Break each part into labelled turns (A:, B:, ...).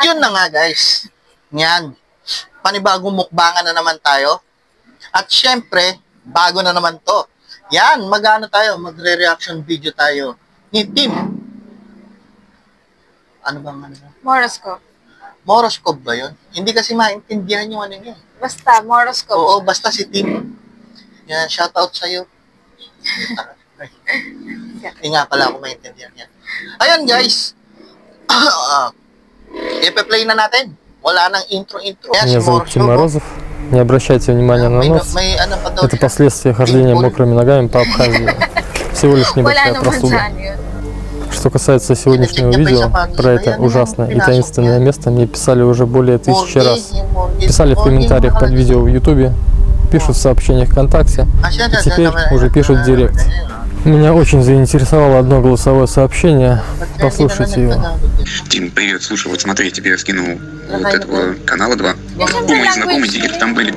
A: Yun na nga guys, yan, panibagong mukbangan na naman tayo. At syempre, bago na naman to. Yan, magre-reaction video tayo ni Team. Ano bang ano?
B: Moroscope.
A: Moroscope ba yun? Hindi kasi maintindihan yung ano niya.
B: Basta, Moroscope.
A: Oo, basta si Team. Yan, shoutout sa'yo. Hindi nga pala ako maintindihan yan. Ayan guys, ipe-play на наtin. Wala nang intro-intro.
C: Меня зовут Тим Морозов. Не обращайте внимания на нос. Это последствия хождения мокрыми ногами по Абхазии. Всего лишь небольшая простуда. Что касается сегодняшнего видео, про это ужасное и таинственное место мне писали уже более 1000 раз. Писали в комментариях под видео в YouTube, пишут в сообщениях ВКонтакте, и теперь уже пишут в директ. Меня очень заинтересовало одно голосовое сообщение. Послушайте его.
D: Тим, привет, слушай, вот смотри, я тебе скинул вот этого канала 2. Мои знакомые диггеры там были.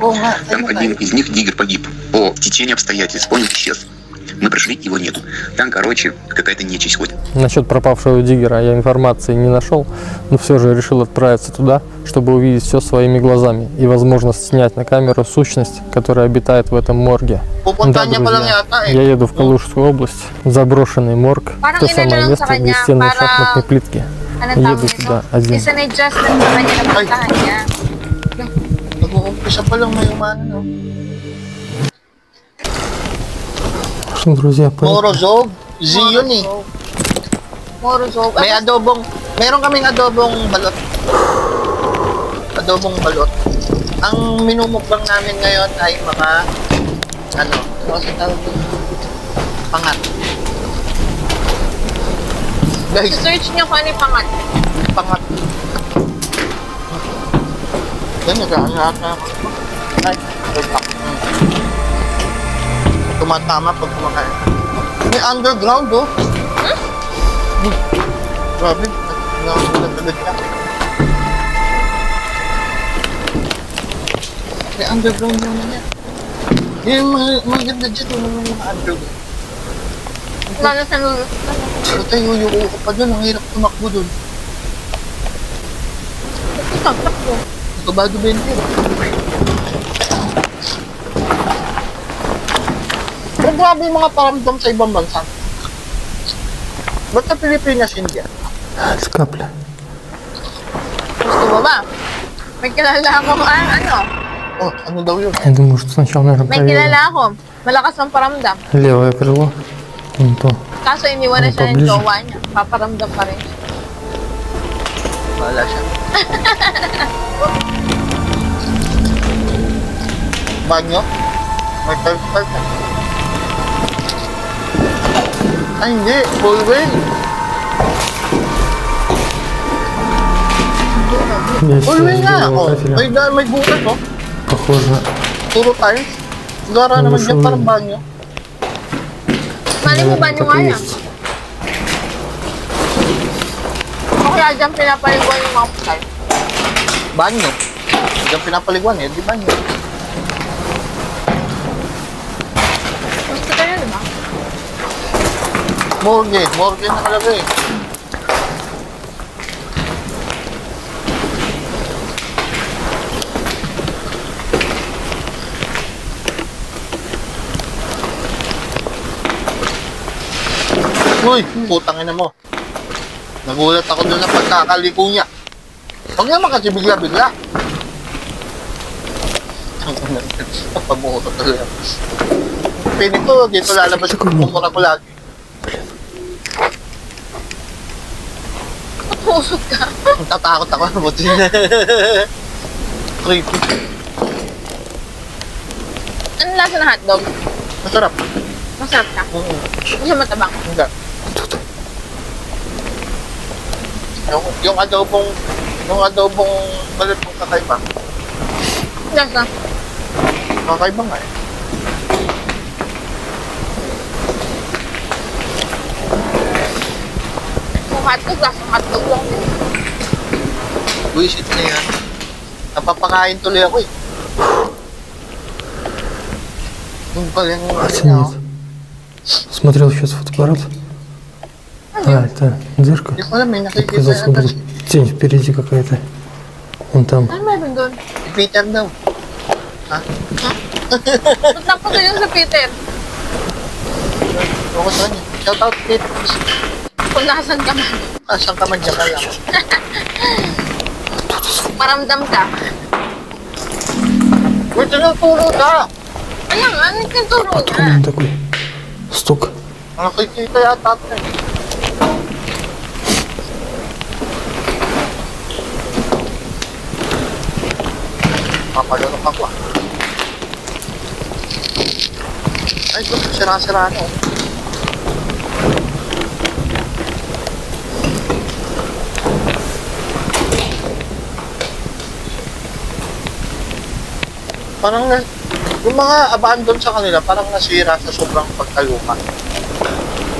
D: Там один из них, диггер, погиб по течению обстоятельств, понял, исчез. Мы пришли, его нету. Там, короче, какая-то нечисть ходит.
C: Насчет пропавшего диггера я информации не нашел, но все же решил отправиться туда, чтобы увидеть все своими глазами и, возможно, снять на камеру сущность, которая обитает в этом морге. Да, друзья, я еду в Калужскую область, заброшенный морг, то самое место, где стены шахматной плитки. Еду туда один. Что, друзья,
A: Morozov, Z yun eh.
B: Morozov.
A: May adobong, meron kaming adobong balot. Adobong balot. Ang minumukbang namin ngayon ay mga, ano kasi tawag dito? Pangat. Guys,
B: search nyo kung ano yung pangat.
A: Pangat. Yan, nag-aalahat na ako. Ay, tumatama pag kumakain. May underground, oh. Grabe. Nagagad ka. May underground naman yan. Yung mga ganda dyan, mga underground.
B: Lalo sa lulo.
A: Pero tayo, yuko ko pa dun. Ang hirap tumakbo dun.
B: Takbo.
A: Kabado 20. Pero grabe yung mga paramdam sa ibang bansa. Ba't sa Pilipinas hindi?
C: Skapla.
B: Gusto mo ba? May kilala akong ano?
A: Oh, ano daw yun?
C: Я думаю, что сначала, наверное,
B: May kilala ako. Malakas ang paramdam.
C: Левое крыло. Вон то.
B: Kaso iniwan na siya ng jowa niya. Paparamdam pa rin siya.
A: Wala siya. Banyo? May third. Ay, hindi. Full way. Full way nga ako. May bukas, oh.
C: Похоже.
A: Puro tiles. Gara naman dyan parang banyo.
B: Mali mo banyo nga yan. O kaya dyan pinapaliguan yung mga putay.
A: Banyo. Dyan pinapaliguan eh. Di banyo.
B: Gusto kayo, diba?
A: Morgue na talaga eh. Uy, putang ina mo. Nagulat ako doon na pagkakaliko niya. Huwag naman kasi bigla-bigla. Pamuho ko talaga. Pinito, dito lalabas yung pumura ko lagi.
B: Pusot ka.
A: Tatakot ako. Creepy.
B: Ano lasa ng hotdog?
A: Masarap.
B: Masarap ka?
A: Oo.
B: Hindi siya matabang.
A: Hindi. Yung adobong balat mong kakaiba.
B: Lasa?
A: Kakaiba nga eh.
B: hotdog, lasang hotdog lang.
A: Buisit na yan. Napapakain tuloy ako eh.
C: Оценит. Смотрел сейчас фотоаппарат. А, это дырка. Показалось, как будто тень впереди какая-то. Вон там.
B: Ano meron doon?
A: Si Peter daw. Ha?
B: Ba't napagaling sa Peter?
A: Ako sa kanya. Shout out Peter.
B: Kung nasan ka man.
A: Saan ka man dyan ka lang.
B: Paramdam ka.
A: Uy, tinuturo ka!
B: Ayan, ano yung turo
C: Откуда
B: na?
C: он такой? Стук.
A: Nakikita yata ito eh. Papalunok ako ah. Ay, ito, sira-sira na oh. Parang yung mga abandon sa kanila, parang nasira sa sobrang pagkaluma.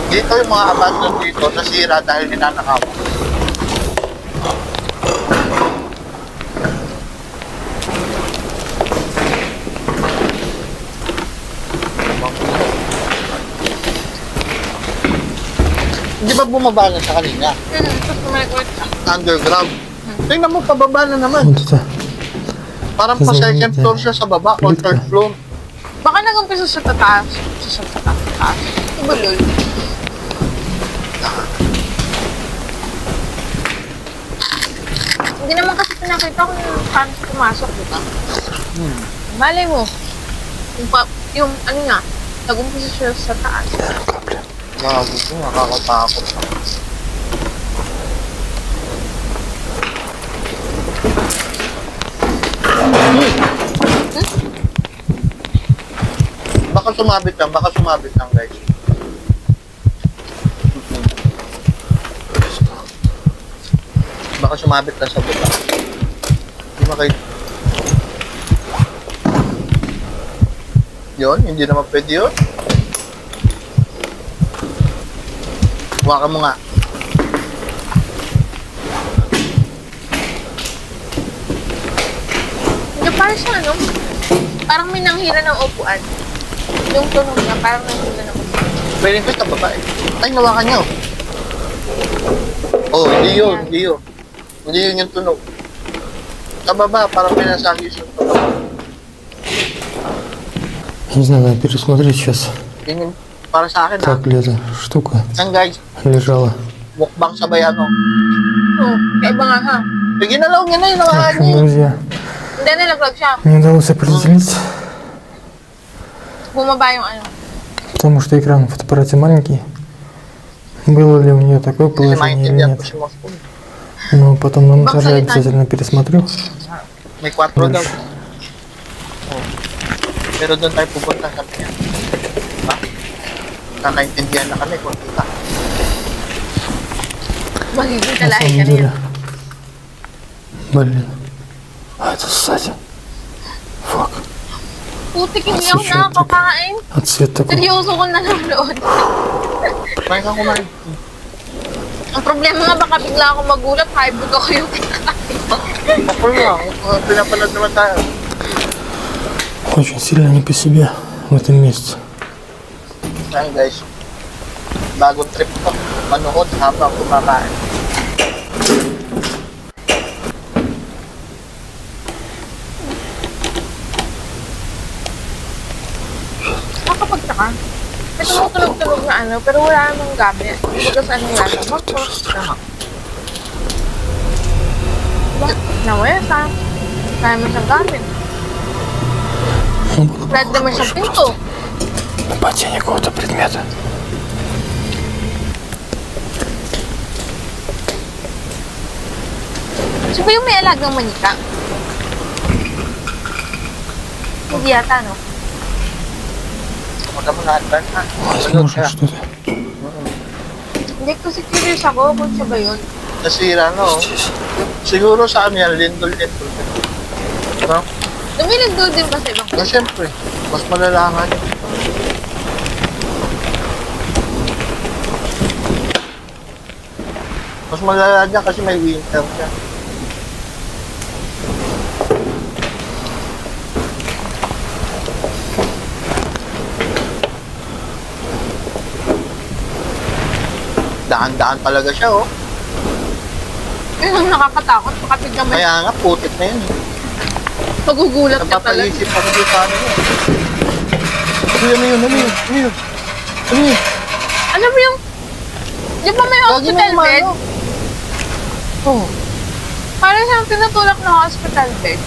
A: Dito yung mga abandon dito, nasira dahil ninanakaw. Hindi ba bumaba na sa kanina?
B: Tapos kumalit ka.
A: Underground. Tingnan mo, pababa na naman.
C: Вот это.
A: Parang pa second floor siya sa baba o third floor.
B: Baka nag-umpisa sa tataas. Sa tataas. Ibulol. Hindi naman kasi pinakita kung paano siya pumasok, di ba? Malay mo. Yung ano nga, nag-umpisa siya sa taas.
A: Grabe ko, nakakatakot. Baka sumabit lang guys. Baka sumabit lang sa baba. Hindi ba kayo? Yun, hindi naman pwede yun. Huwakan mo nga.
B: Hindi, parang siya, ano? Parang may nanghira ng upuan. Yung tunog niya, parang nanghira ng upuan.
A: Pwede ko sa baba eh. Ay, nawakan niyo. Oh, hindi yun, hindi yun. Hindi yun yung tunog. Sa baba, parang may nasagis yung tunog.
C: Не знаю, надо пересмотреть сейчас.
A: Yun yung, para sa akin ha.
C: Как ли эта штука
A: Yan guys,
C: лежала.
A: mukbang sabay ano.
B: Oo, kaiba nga ha.
A: Sige na lang, yan na yung
C: В
A: nawakan
C: общем,
A: niya.
C: друзья,
B: Hindi, nilaglag siya.
C: не удалось определить,
B: Bumaba yung ano.
C: потому что экран в фотоаппарате маленький. Было ли у нее такое
A: Kasi
C: положение или
A: maintindihan ko
C: нет.
A: si Moscow.
C: Но потом на
B: Бак
C: монтаже
B: залетает.
C: обязательно пересмотрю.
A: May 4 daw. Oh. Pero doon tayo pupunta sa kanya. Diba? Nakaintindihan na kami kung kita.
B: Magiging
C: На
B: talahe ka
C: самом
B: na
C: деле.
B: yan.
C: Блин. А это сзади. Фак.
B: Putik, hindi ako
C: Kasi syempre.
B: nakakakain.
C: А цвет такой.
B: Seryoso ko nanonood.
A: Kumain ka kumain.
B: Ang problema nga, baka bigla ako magulat, hybrid ako yung kinakain.
A: Ako lang. Pinapanood naman tayo.
C: Очень сильно не по себе в этом месте.
A: Ayan guys. Bagong trip ko. Manood habang kumakain.
B: Nakakapagtaka. May tumutunog-tunog na ano, pero wala namang gamit. Kumbaga sa anong lasa. Bakit? Nawesa. Kaya mo siyang gamit. Wala naman siyang pinto.
C: Падение какого-то предмета.
B: Siya ba yung may alagang manika? Hindi yata, no?
A: Huwag mo na advance ha.
C: Возможно, что-то
B: Hindi kasi curious ako kung siya ba yun.
A: Nasira no.
C: здесь.
A: Siguro sa ano yan, lindol-lindol. Diba?
B: Lumilindol din ba sa ibang
A: Na siyempre, mas malalaman. Mas malala dyan kasi may winter siya. Daan-daan talaga siya, oh.
B: Yun ang nakakatakot. Baka biglang may
A: Kaya nga, putik na yun.
B: magugulat ka talaga.
A: Napapaisip ako dito paano yun. Ano yun?
B: Ano ba yung... Di ba may hospital bed?
A: Oo.
B: Parang siyang tinutulak na hospital bed.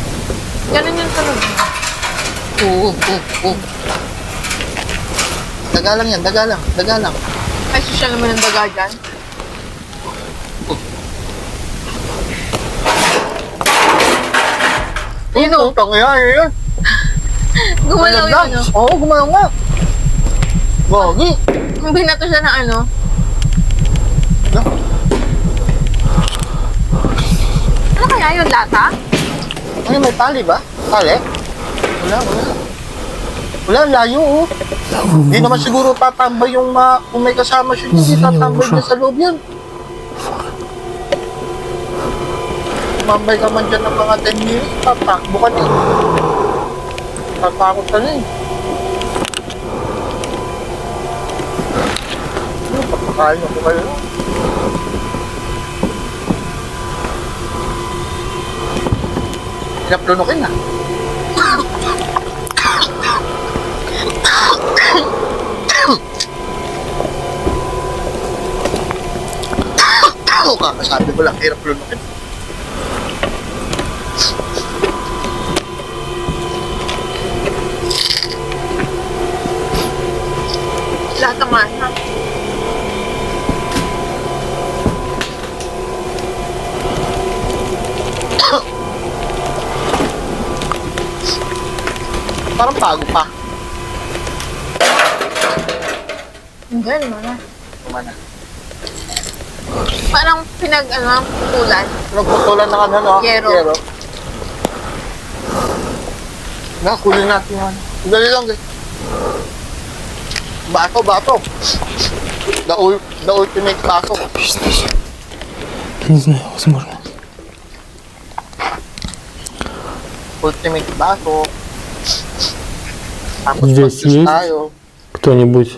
B: Ganun yung tunog niya.
A: Oo. Daga lang yan, daga lang.
B: Ay, sosyal naman ang daga dyan.
A: Yun o. Tangyari yun.
B: Gumalaw yun, no?
A: Oo, gumalaw nga. Gagi.
B: Kung binato siya ng ano, ano kaya yun? Lata?
A: Ano, may tali ba? Tali? Wala, layo oh. Hindi naman siguro tatambay yung kung may kasama siya, hindi tatambay niya sa loob yan. Mambay ka man dyan ng mga 10 minutes, tatakbo ka din. Tatakot ka na eh. Papakain ako kayo. Pinaplunukin na. Kakasabi ko lang, hirap lunukin.
B: Lahat ng masa.
A: Parang bago pa.
B: Hindi, mana.
A: Kumana.
B: Parang putulan.
A: Nagputulan ng ano, no?
B: Yero.
A: Kunin natin yan. Dali lang, guys. Bato. The ultimate bato.
C: Не знаю, возможно.
A: Ultimate bato. Tapos
C: Здесь
A: mag-juice
C: есть
A: tayo.
C: кто-нибудь?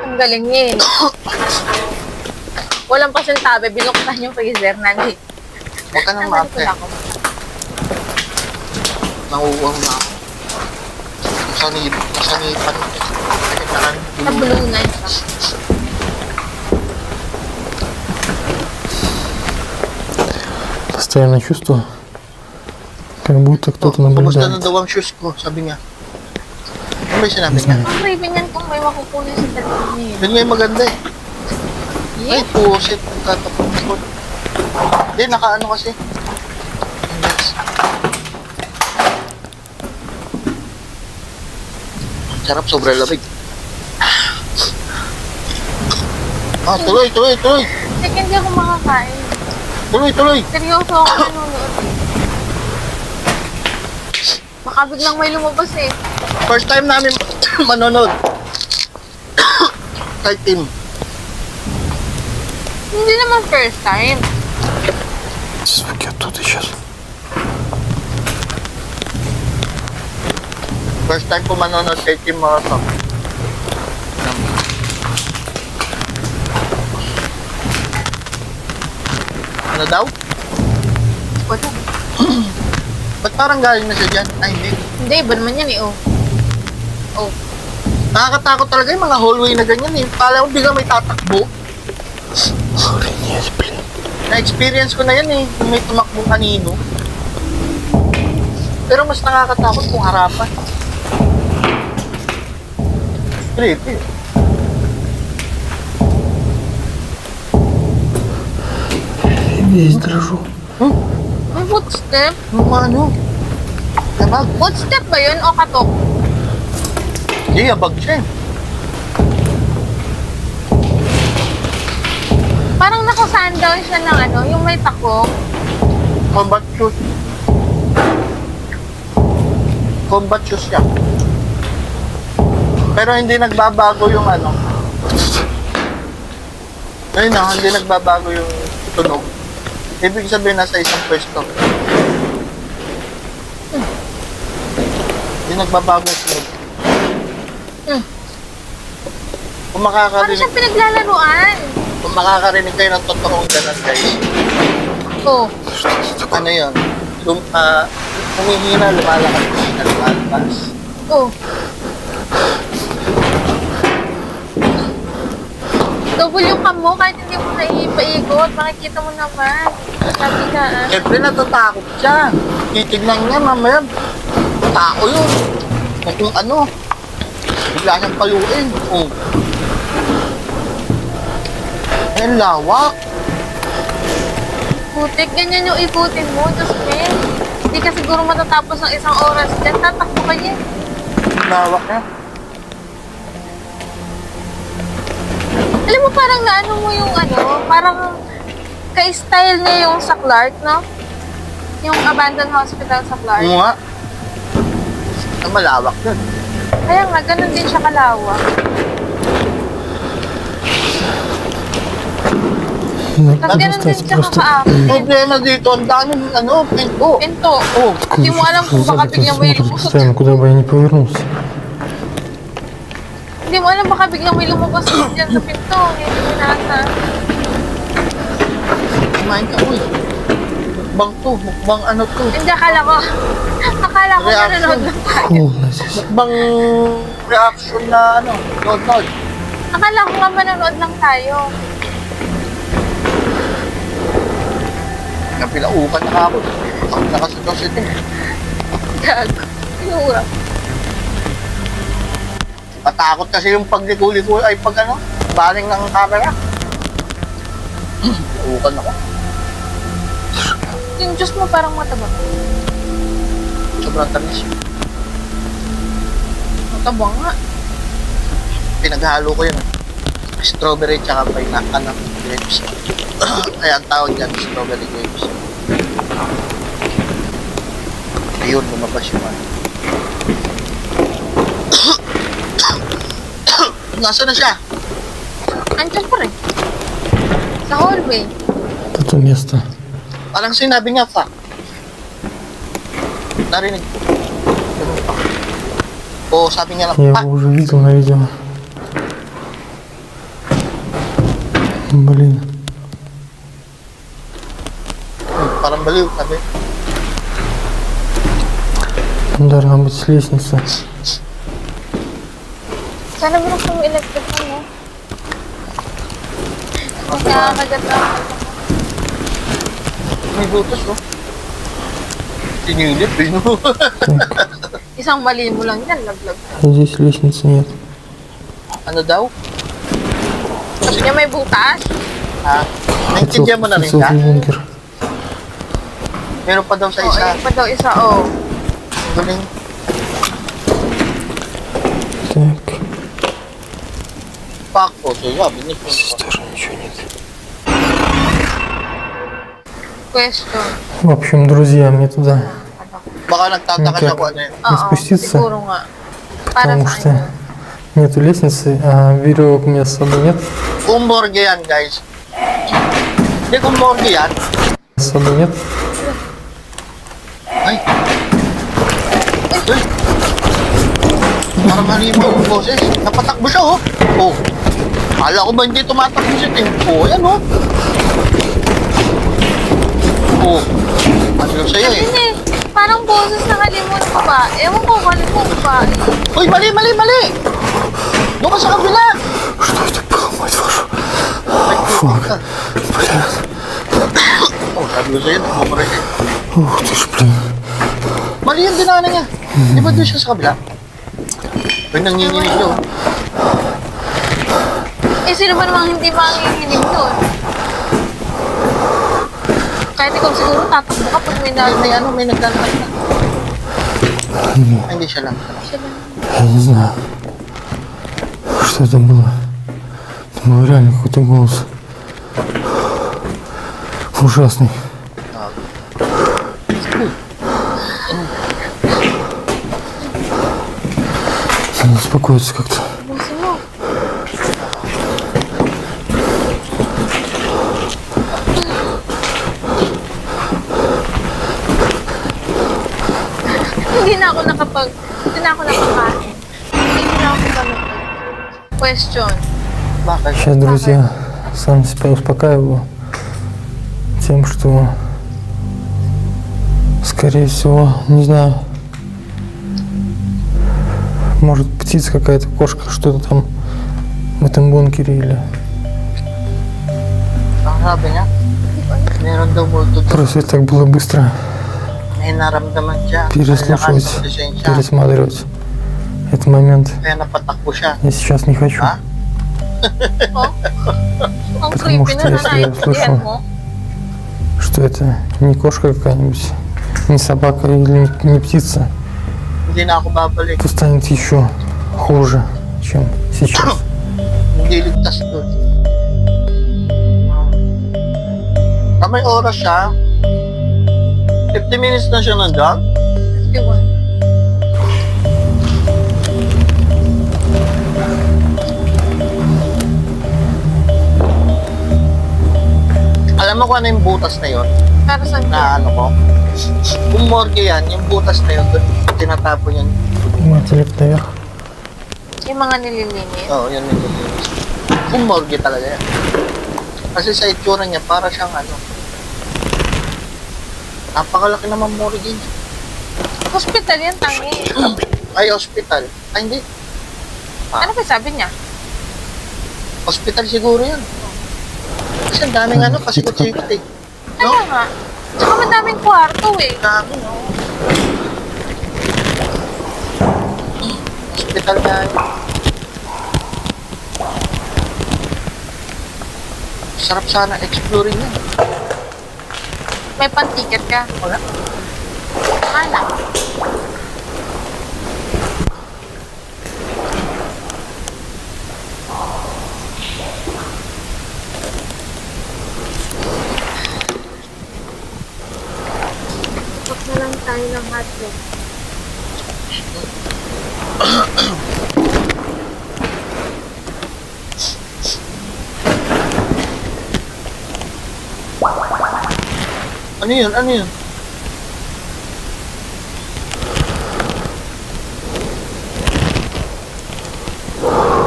B: Ang galing niya, no? Walang pasintabi, binuksan yung freezer nandito.
A: Huwag ka nang maate. Nanguuwang na ako. Nasanipan.
B: Nabulunan siya.
C: Постоянно чувство, как будто кто-то
A: Kumusta na
C: наблюдает.
A: daw ang shoes ko? Sabi niya. Ano ba yung sinabi niya?
B: Ang craving yan kung may makukunin sa telephone niya.
A: Yun nga yung maganda eh. Ay,
B: Yeah.
A: pusit. Nagtatapon ko. Hindi, nakaano kasi. Sarap, sobrang lamig. Tuloy.
B: Sige, hindi ako makakain.
A: Tuloy.
B: Seryoso ako nanonood. Baka biglang may lumabas eh.
A: First time namin manonood. Kay Tim.
B: Hindi naman first time.
C: Звуки оттуда сейчас.
A: First time ko manonood kay Tim Marathon. Ano daw?
B: Wala.
A: Ba't parang galing na siya dyan? Ay, hindi.
B: Hindi, iba naman yan eh, oh. Oh.
A: Nakakatakot talaga yung mga hallway na ganyan eh. Kala ko bigla may tatakbo.
C: Охренеть, блин.
A: Na-experience ko na yan eh. Kung may tumakbong kanino. Pero mas nakakatakot kung harapan. Creepy.
C: Весь дрожу.
B: May footstep?
A: Yung ano? Kabag.
B: Footstep ba yun o katok?
A: Hindi, abag siya eh.
B: Parang naka-sandal siya ng ano, yung may takong.
A: Combat shoes. Combat shoes siya. Pero hindi nagbabago yung ano. Ayun na, hindi nagbabago yung tunog. Ibig sabihin nasa isang pwesto. Hindi nagbabago yung tunog. Kung
B: Parang
A: makakarinig,
B: siyang pinaglalaruan.
A: kung makakarinig kayo ng totoong ganun guys,
B: Oh.
A: ano yun? Humihina, lumalakad, humihina, lumalabas.
B: Oh. Double yung cam mo kahit hindi mo naipaikot. Makikita mo naman. Sabi ka ah.
A: Siyempre natatakot siya. Titignan niya mamaya. Tao yun. Kung ano. Bigla siyang paluin. Oh. Ang lawak.
B: Putik, ganyan yung ikutin mo. Diyos me. Hindi ka siguro matatapos ng isang oras dyan. Tatakbo ka niya.
A: Ang lawak niya.
B: Alam mo, parang naano mo yung ano, parang ka-style niya yung sa Clark, no? Yung abandoned hospital sa Clark.
A: Oo nga. Ang malawak yun.
B: Kaya nga, ganun din siya kalawak. Tapos ganun din siya kaka-active.
A: Problema dito, ang daming ano, pinto.
B: Pinto.
A: Oh.
B: Hindi mo alam kung baka biglang may lumusot.
C: Постоянно, куда бы я ни повернулся.
B: Hindi mo alam baka biglang may lumabas dyan sa pinto. Hindi mo nasa.
A: Kumain ka, uy. Mukbang to, mukbang ano to.
B: Hindi, akala ko
A: Reaction.
B: nanonood lang tayo.
C: Холодно здесь.
A: Mukbang reaction na ano, nod-nod.
B: Akala ko nga manonood lang tayo.
A: Napilaukan na ako. Nakasitong ito.
B: Gago. Tinura.
A: Matakot kasi yung pagliko-liko ay pag ano, baling ng camera. Naukan ako.
B: Yung juice mo parang mataba.
A: Sobrang tamis.
B: Mataba nga.
A: Pinaghalo ko yun. Strawberry tsaka pineapple grapes. Kaya ang tawag dyan, strawberry grapes. Ayun, lumabas yung ano. Nasaan na siya?
B: Andiyan pa rin. Sa hallway.
C: Это место.
A: Parang sinabi niya, fuck. Narinig ko. Oo, sabi niya lang,
C: Я
A: fuck.
C: его уже видел на видео. Блин.
A: Parang baliw, sabi.
C: Там должна быть лестница.
B: Sana mo lang kung electric mo. Nakakagat na.
A: May butas, no? Sinilip, eh, no?
B: Isang mali mo lang yan, laglag.
C: Здесь лестницы нет.
A: Ano daw?
B: Sabi niya may butas.
A: Ha? Naintindihan mo na rin ka?
C: Бункер.
A: Meron pa daw sa
B: Oo,
A: isa.
B: yun pa daw isa, oh.
A: Galing.
C: Так.
A: Fuck po, so sabi niya.
C: Здесь тоже ничего нет.
B: Question.
C: В общем, друзья, мне туда
A: Baka nagtataka siya kung ano yun.
C: не спуститься,
B: Siguro nga. Para
C: потому
B: sa
C: что
B: akin.
C: нету лестницы, а веревок у меня с собой нет.
A: Kung morgue yan, guys. Hindi, kung morgue yan.
C: С собой нет.
A: Ay. Ay. Parang halimaw yung boses. Napatakbo siya, oh. Oh. Kala ko ba hindi tumatakbo siya, eh. Oh, yan, oh. Oh. Ano lang sa'yo, eh.
B: Hindi, parang boses na kalimon ko ba? Ewan ko, kalimon ko ba?
A: Uy, mali, mali, mali! Doon ka sa kabila!
C: Что это было, мать вашу?
A: Ay,
C: Fuck.
A: ka.
C: Блин.
A: Oh, sabi ko sa'yo, nagmumura siya.
C: Ух ты ж, блин.
A: Mali yung dinaanan niya. Di ba doon siya sa kabila? Uy, nanginginig yun.
B: Eh, sino ba namang hindi manginginig doon? Kahit ikaw siguro tatakbo ka pag may
A: May ano, may naglalakad na. Ay, hindi siya lang.
C: Я не знаю, что это было. Это был реально какой-то голос. Ужасный. Надо успокоиться как-то.
B: Busin mo. Hindi na ako nakakain. Hindi na ako nakapanood. Question.
C: Сейчас, друзья, сам себя успокаиваю тем, что, скорее всего, не знаю, может птица какая-то, кошка, что-то там в этом бункере или... Просто так было быстро переслушивать, пересматривать этот момент. Я сейчас не хочу. Потому что если я услышу, что это не кошка какая-нибудь, не собака или не птица, то станет еще хуже, чем сейчас.
A: May oras siya. 50 minutes na siya nandun.
B: 51.
A: Alam mo kung ano yung butas na yun?
B: Para saan
A: Na ano ko? Kung morgue yan, yung butas na yun, tinatapon yan.
C: Matelip tayo.
B: Yung mga nililinis?
A: Oo, yun nililinis. Kung morgue talaga yan. Kasi sa itsura niya, para siyang ano. Napakalaki naman morgue niya.
B: Hospital yan, tangi.
A: Ay, hospital. Ay, hindi.
B: Ano ba sabi niya?
A: Hospital siguro yan. Kasi ang daming ano, pasikot-sikot eh. No?
B: Kaya nga. Tsaka madaming kwarto eh.
A: Dami, no? Hospital nga yun. Sarap sana exploring yan.
B: May pan-ticket ka?
A: Wala.
B: Mana? Huwag na lang tayo ng hotdog.
A: Ano yun? Ano yun?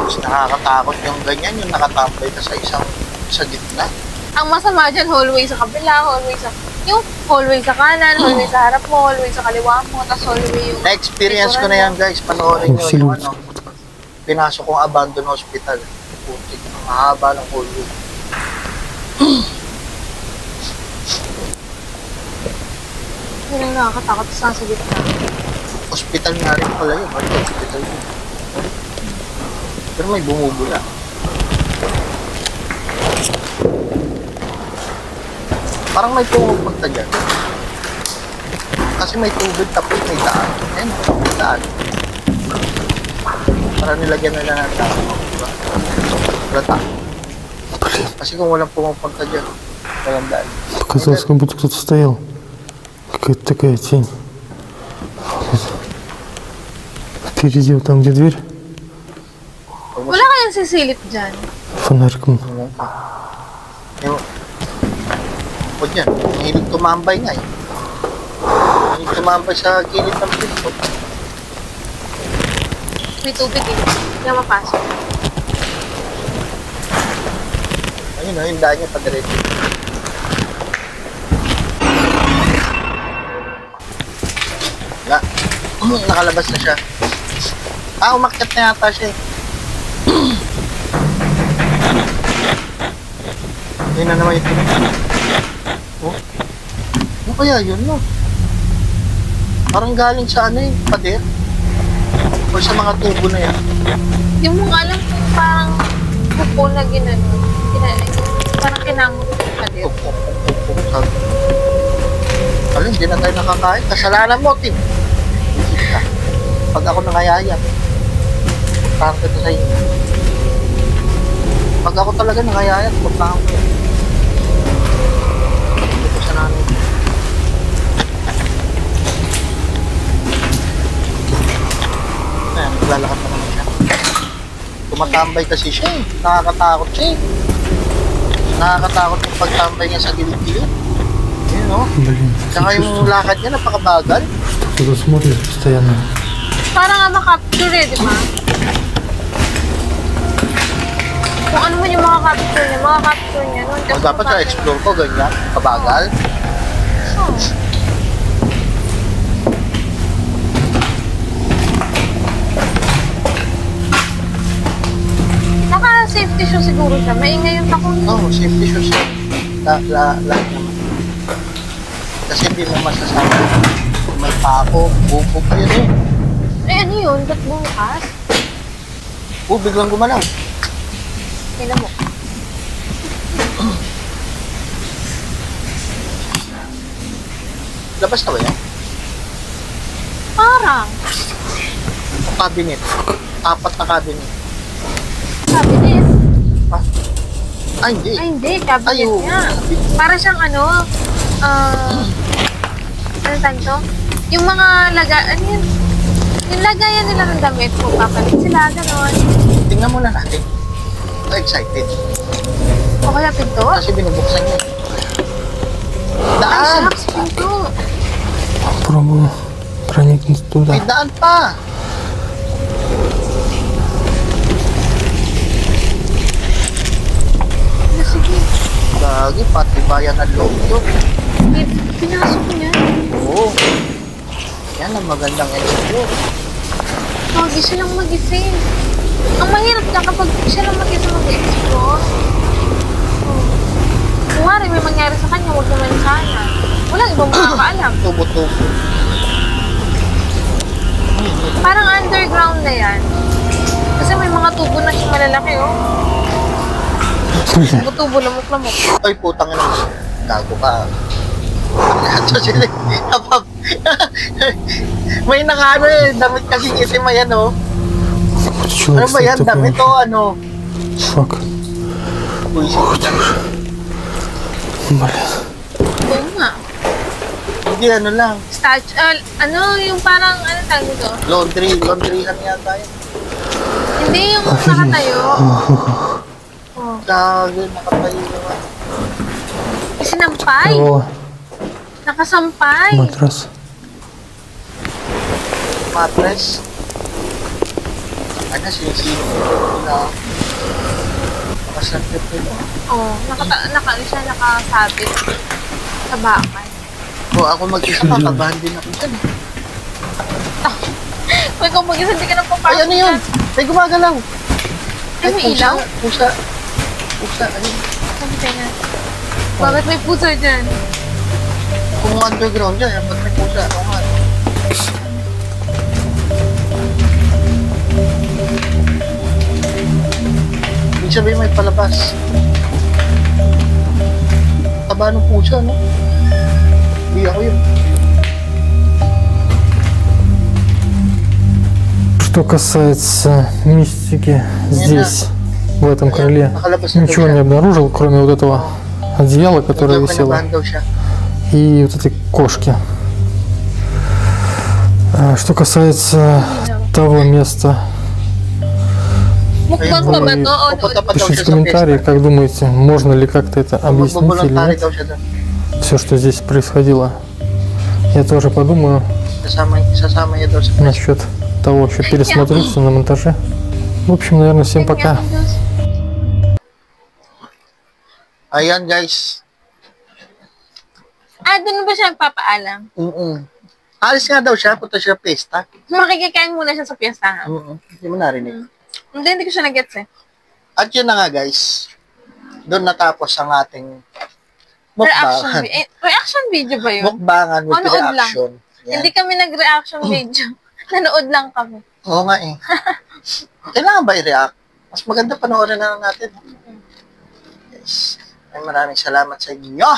A: Mas nakakatakot yung ganyan, yung nakatambay ka sa gitna.
B: Ang masama dyan, hallway sa kabila, hallway sa... Yung hallway sa kanan, hallway sa harap mo, hallway sa kaliwa mo, tapos hallway yung...
A: Na-experience ko na yan, guys. Panoorin nyo yung ano. Pinasok kong abandoned hospital. Putik, ang mahaba ng hallway.
B: Yun ang nakakatakot sa gitna.
A: Hospital nga rin pala yun. Hospital yun. Pero may bumubula. Parang may pumupunta dyan. Kasi may tubig tapos may daan. Ayun, may daan. Para nilagyan na lang ng daan. Diba? Lata. Kasi kung walang pumupunta dyan, walang daan.
C: Показалось, как будто кто-то стоял. Какая-то такая тень. Впереди, вот там, где дверь.
B: Wala kayang sisilip dyan.
C: Фонариком.
A: Yung... O dyan, mahilig tumambay nga eh. Mahilig tumambay sa gilid ng pinto.
B: May tubig eh. Hindi na mapasok.
A: Ayun o, yung daan niya padiretso. Wala. Nakalabas na siya. Ah, umakyat na yata siya eh. Ayun na naman ito. Oh? Ano kaya yun, no? Parang galing sa ano eh, pader. O sa mga tubo na yan.
B: Hindi mo nga alam kung parang buko na parang kinamot ka din.
A: Alam, hindi na tayo nakakain. Kasalanan mo, Tim. Pag ako nangayayap, parang kita sa inyo. Pag ako talaga nangayayap, puntahan ko yan. Hindi ko sa namin. Ayan, naglalakad na naman siya. Tumatambay kasi siya eh. Nakakatakot siya eh. Nakakatakot yung pagtambay niya sa gilid-gilid. Yun, no? Tsaka yung lakad niya, napakabagal.
C: Кто-то смотрит постоянно.
B: Para nga makapture eh, di ba? Kung ano man yung mga capture niya nun.
A: Dapat sa explore ko, ganyan, kabagal.
B: Oh. Naka-safety shoe siguro siya. Maingay yung takong.
A: Oo, safety shoes yan. Lahat naman. Kasi hindi mo masasabi. May pako, bubog yun eh.
B: Eh, ano yun? Ba't bumukas?
A: Biglang gumalaw.
B: Tingnan mo.
A: Labas na ba yan?
B: Parang.
A: Cabinet. 4 na cabinet.
B: Cabinet.
A: Ah, hindi.
B: Ay, hindi. Cabinet
A: Ay, oo.
B: niya. Para siyang ano, ano tawag to? Yung mga ano yun? Yung lagayan nila ng damit kung papalit sila, gano'n.
A: Tingnan muna natin. Excited.
B: O kaya pinto?
A: Kasi binubuksan niya.
B: Ay,
A: Daan!
B: shucks, pinto.
C: Попробую проникнуть туда.
A: May daan pa!
B: Sige.
A: Lagi, pati bayan ng loob to.
B: Pinasok niya.
A: Oo. Yan ang magandang explore.
B: Huwag siya lang mag-ising. Ang mahirap lang kapag siya lang mag-ising mag-explore. Kung may mangyari sa kanya, huwag naman sana. Walang ibang makakaalam.
A: Tubo-tubo.
B: Parang underground na yan. Kasi may mga tubo na siya malalaki, oh. Tubo-tubo, lamok-lamok.
A: Ay, putang ina. Gago ka. Ito sila. May nakaano eh. Damit kasi itim yan, oh. Ano ba yan? Damit o ano?
C: Fuck.
A: Buisit ka.
C: Блин.
B: Oo nga.
A: Hindi, ano lang.
B: Ano, yung parang, ano tawag nito?
A: Laundryhan yata yun.
B: Hindi yung nakatayo. Oh.
A: Gago, nakatayo naman.
B: Sinampay.
C: О,
B: Nakasampay.
C: матрас.
A: Mattress. Ano, sinisino na. Nakasagpit nito.
B: Oh, siya nakasabit sa bakal.
A: O, ako mag-isa, kakabahan din ako dyan.
B: Kung ikaw mag-isa, hindi ka na papasok.
A: Ay, ano yun? May gumagalaw.
B: Ay, may ilaw?
A: Pusa, ayun.
B: Sabi tayo na. Bakit may puso dyan?
A: Kung underground dyan, ba't may pusa? Oo nga. Ibig sabihin may palabas. Taba ng pusa, no? Hindi ako yun.
C: Что касается мистики здесь, в этом крыле, ничего не обнаружил, кроме вот этого одеяла, которое висело, и вот этой кошки. Что касается того места, пишите в комментарии, как думаете, можно ли как-то это объяснить или нет. Все, что здесь происходило. Я тоже подумаю насчет того, что пересмотрю все на монтаже. В общем, наверное, всем пока.
A: Ayan, guys.
B: Doon ba siya nagpapaalam?
A: Alis nga daw siya, punta siya pesta.
B: Makikikain muna siya sa piyestahan.
A: Hindi mo narinig.
B: Hindi ko siya nag-gets eh.
A: At yun na nga, guys. Doon natapos ang ating mukbangan.
B: Reaction video ba yun?
A: Mukbangan with
B: Manood
A: reaction.
B: Hindi kami nag-reaction video. Nanood lang kami.
A: Oo nga eh. Kailangan ba i-react? Mas maganda panoorin na lang natin. Yes. Ay, maraming salamat sa inyo.